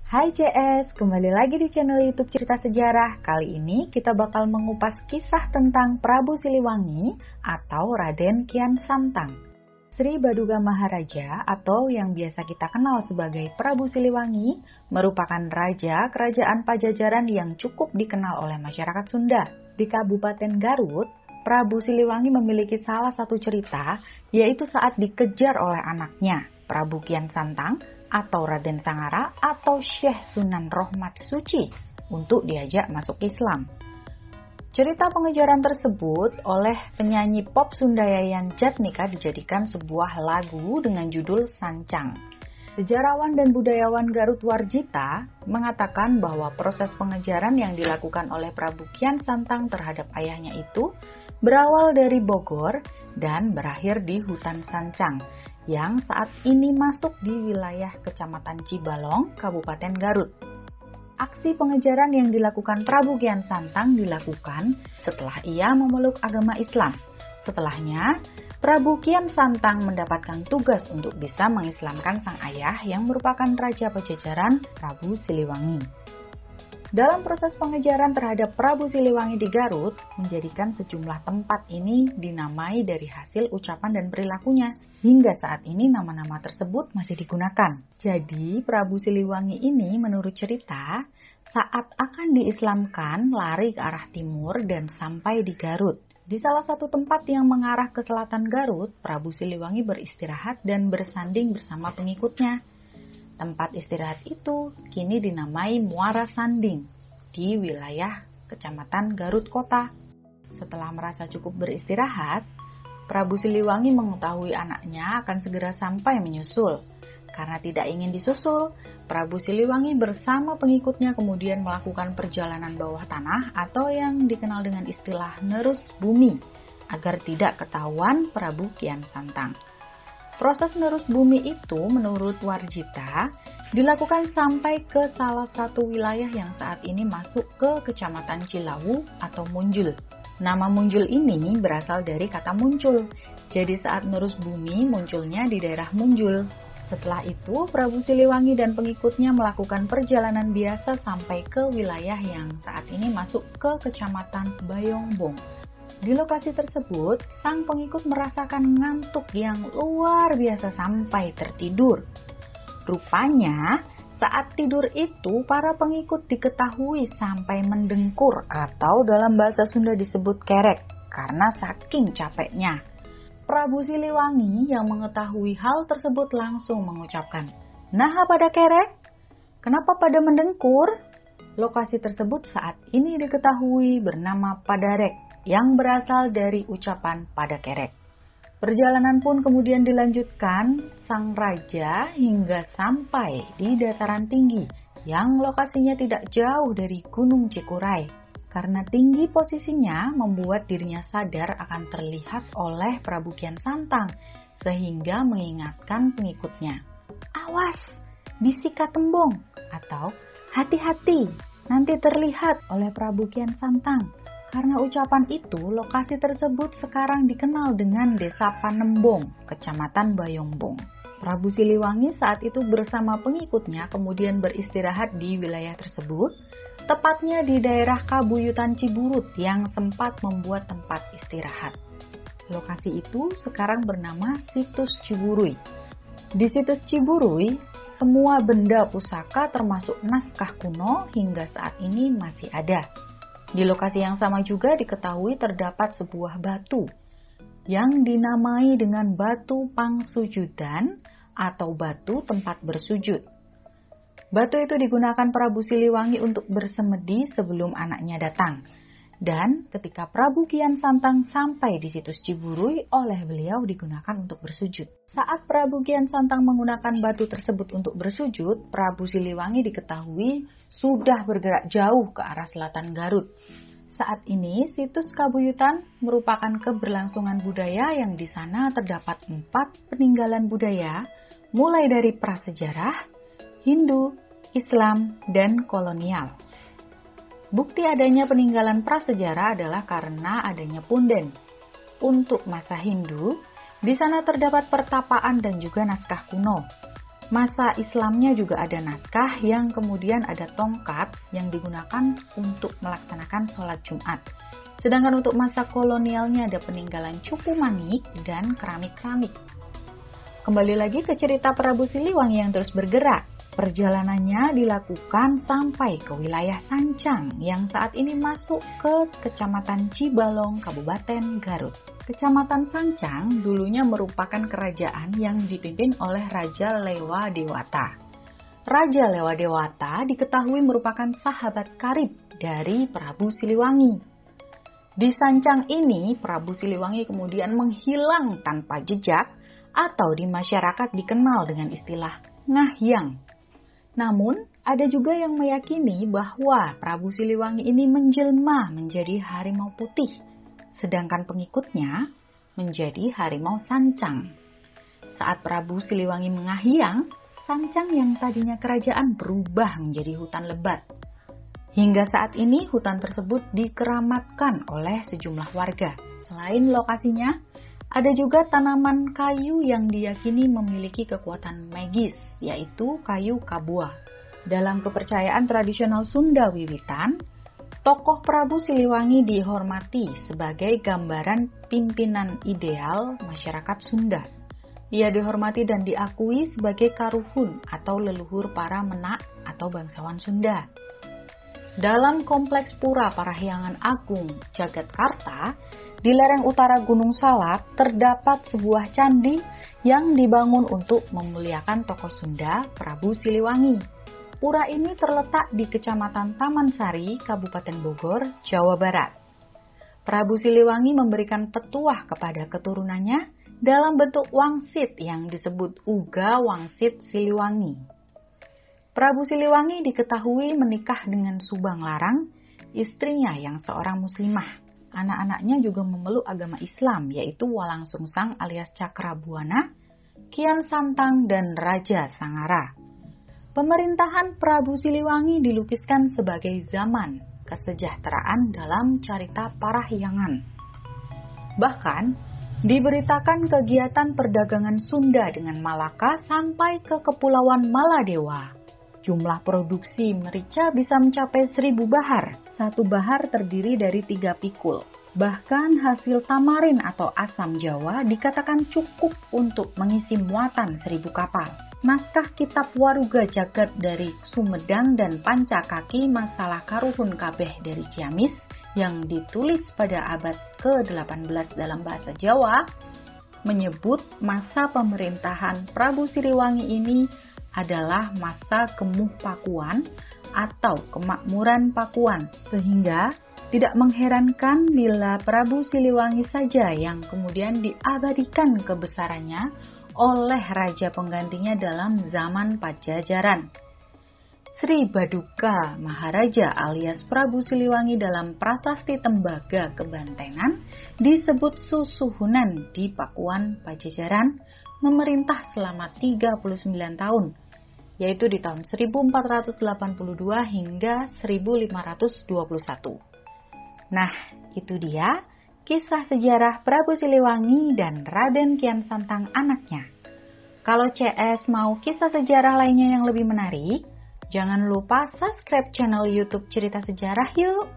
Hai CS, kembali lagi di channel YouTube Cerita Sejarah. Kali ini kita bakal mengupas kisah tentang Prabu Siliwangi atau Raden Kian Santang. Sri Baduga Maharaja atau yang biasa kita kenal sebagai Prabu Siliwangi merupakan raja kerajaan Pajajaran yang cukup dikenal oleh masyarakat Sunda. Di Kabupaten Garut, Prabu Siliwangi memiliki salah satu cerita, yaitu saat dikejar oleh anaknya, Prabu Kian Santang, atau Raden Sangara atau Syekh Sunan Rohmat Suci untuk diajak masuk Islam. Cerita pengejaran tersebut oleh penyanyi pop Sunda Yayan Jatnika dijadikan sebuah lagu dengan judul Sancang. Sejarawan dan budayawan Garut Warjita mengatakan bahwa proses pengejaran yang dilakukan oleh Prabu Kian Santang terhadap ayahnya itu berawal dari Bogor dan berakhir di hutan Sancang yang saat ini masuk di wilayah Kecamatan Cibalong, Kabupaten Garut. Aksi pengejaran yang dilakukan Prabu Kian Santang dilakukan setelah ia memeluk agama Islam. Setelahnya, Prabu Kian Santang mendapatkan tugas untuk bisa mengislamkan sang ayah yang merupakan Raja Pajajaran, Prabu Siliwangi. Dalam proses pengejaran terhadap Prabu Siliwangi di Garut, menjadikan sejumlah tempat ini dinamai dari hasil ucapan dan perilakunya. Hingga saat ini nama-nama tersebut masih digunakan. Jadi Prabu Siliwangi ini menurut cerita, saat akan diislamkan lari ke arah timur dan sampai di Garut. Di salah satu tempat yang mengarah ke selatan Garut, Prabu Siliwangi beristirahat dan bersanding bersama pengikutnya. Tempat istirahat itu kini dinamai Muara Sanding di wilayah Kecamatan Garut Kota. Setelah merasa cukup beristirahat, Prabu Siliwangi mengetahui anaknya akan segera sampai menyusul. Karena tidak ingin disusul, Prabu Siliwangi bersama pengikutnya kemudian melakukan perjalanan bawah tanah atau yang dikenal dengan istilah nerus bumi agar tidak ketahuan Prabu Kian Santang. Proses nerus bumi itu menurut Warjita dilakukan sampai ke salah satu wilayah yang saat ini masuk ke Kecamatan Cilawu atau Munjul. Nama Munjul ini berasal dari kata muncul, jadi saat nerus bumi munculnya di daerah Munjul. Setelah itu Prabu Siliwangi dan pengikutnya melakukan perjalanan biasa sampai ke wilayah yang saat ini masuk ke Kecamatan Bayongbong. Di lokasi tersebut, sang pengikut merasakan ngantuk yang luar biasa sampai tertidur. Rupanya, saat tidur itu para pengikut diketahui sampai mendengkur atau dalam bahasa Sunda disebut kerek karena saking capeknya. Prabu Siliwangi yang mengetahui hal tersebut langsung mengucapkan, "Nah, pada kerek? Kenapa pada mendengkur?" Lokasi tersebut saat ini diketahui bernama Padarek yang berasal dari ucapan pada kerek. Perjalanan pun kemudian dilanjutkan sang raja hingga sampai di dataran tinggi yang lokasinya tidak jauh dari Gunung Cikuray. Karena tinggi posisinya membuat dirinya sadar akan terlihat oleh Prabu Kian Santang sehingga mengingatkan pengikutnya, "Awas, bisika tembong," atau "hati-hati, nanti terlihat" oleh Prabu Kian Santang. Karena ucapan itu, lokasi tersebut sekarang dikenal dengan Desa Panembong, Kecamatan Bayongbong. Prabu Siliwangi saat itu bersama pengikutnya kemudian beristirahat di wilayah tersebut, tepatnya di daerah Kabuyutan Ciburut yang sempat membuat tempat istirahat. Lokasi itu sekarang bernama Situs Ciburuy. Di Situs Ciburuy, semua benda pusaka termasuk naskah kuno hingga saat ini masih ada. Di lokasi yang sama juga diketahui terdapat sebuah batu yang dinamai dengan batu pangsujudan atau batu tempat bersujud. Batu itu digunakan Prabu Siliwangi untuk bersemedi sebelum anaknya datang. Dan ketika Prabu Kian Santang sampai di Situs Ciburuy, oleh beliau digunakan untuk bersujud. Saat Prabu Kian Santang menggunakan batu tersebut untuk bersujud, Prabu Siliwangi diketahui sudah bergerak jauh ke arah selatan Garut. Saat ini, situs Kabuyutan merupakan keberlangsungan budaya yang di sana terdapat 4 peninggalan budaya, mulai dari prasejarah, Hindu, Islam, dan kolonial. Bukti adanya peninggalan prasejarah adalah karena adanya punden. Untuk masa Hindu, di sana terdapat pertapaan dan juga naskah kuno. Masa Islamnya juga ada naskah yang kemudian ada tongkat yang digunakan untuk melaksanakan sholat Jumat. Sedangkan untuk masa kolonialnya ada peninggalan cupu manik dan keramik-keramik. Kembali lagi ke cerita Prabu Siliwangi yang terus bergerak. Perjalanannya dilakukan sampai ke wilayah Sancang yang saat ini masuk ke Kecamatan Cibalong, Kabupaten Garut. Kecamatan Sancang dulunya merupakan kerajaan yang dipimpin oleh Raja Lewa Dewata. Raja Lewa Dewata diketahui merupakan sahabat karib dari Prabu Siliwangi. Di Sancang ini, Prabu Siliwangi kemudian menghilang tanpa jejak atau di masyarakat dikenal dengan istilah ngahyang. Namun, ada juga yang meyakini bahwa Prabu Siliwangi ini menjelma menjadi harimau putih, sedangkan pengikutnya menjadi harimau Sancang. Saat Prabu Siliwangi mengahyang, Sancang yang tadinya kerajaan berubah menjadi hutan lebat. Hingga saat ini, hutan tersebut dikeramatkan oleh sejumlah warga. Selain lokasinya, ada juga tanaman kayu yang diyakini memiliki kekuatan magis, yaitu kayu kabua. Dalam kepercayaan tradisional Sunda wiwitan, tokoh Prabu Siliwangi dihormati sebagai gambaran pimpinan ideal masyarakat Sunda. Ia dihormati dan diakui sebagai karuhun atau leluhur para menak atau bangsawan Sunda. Dalam kompleks Pura Parahyangan Agung Jagatkarta, di lereng utara Gunung Salak terdapat sebuah candi yang dibangun untuk memuliakan tokoh Sunda Prabu Siliwangi. Pura ini terletak di Kecamatan Taman Sari, Kabupaten Bogor, Jawa Barat. Prabu Siliwangi memberikan petuah kepada keturunannya dalam bentuk wangsit yang disebut Uga Wangsit Siliwangi. Prabu Siliwangi diketahui menikah dengan Subang Larang, istrinya yang seorang muslimah. Anak-anaknya juga memeluk agama Islam, yaitu Walang Sungsang alias Cakrabuana, Kian Santang, dan Raja Sangara. Pemerintahan Prabu Siliwangi dilukiskan sebagai zaman kesejahteraan dalam carita Parahyangan. Bahkan, diberitakan kegiatan perdagangan Sunda dengan Malaka sampai ke Kepulauan Maladewa. Jumlah produksi merica bisa mencapai 1000 bahar. Satu bahar terdiri dari 3 pikul. Bahkan hasil tamarin atau asam Jawa dikatakan cukup untuk mengisi muatan 1000 kapal. Naskah kitab Waruga Jagat dari Sumedang dan Pancakaki Masalah Karuhun Kabeh dari Ciamis yang ditulis pada abad ke-18 dalam bahasa Jawa menyebut masa pemerintahan Prabu Siliwangi ini adalah masa Kemuh Pakuan atau kemakmuran Pakuan, sehingga tidak mengherankan bila Prabu Siliwangi saja yang kemudian diabadikan kebesarannya oleh raja penggantinya dalam zaman Pajajaran. Sri Baduka Maharaja alias Prabu Siliwangi dalam Prasasti Tembaga Kebantenan disebut Susuhunan di Pakuan Pajajaran memerintah selama 39 tahun, yaitu di tahun 1482 hingga 1521. Nah, itu dia kisah sejarah Prabu Siliwangi dan Raden Kian Santang anaknya. Kalau CS mau kisah sejarah lainnya yang lebih menarik, jangan lupa subscribe channel YouTube Cerita Sejarah yuk!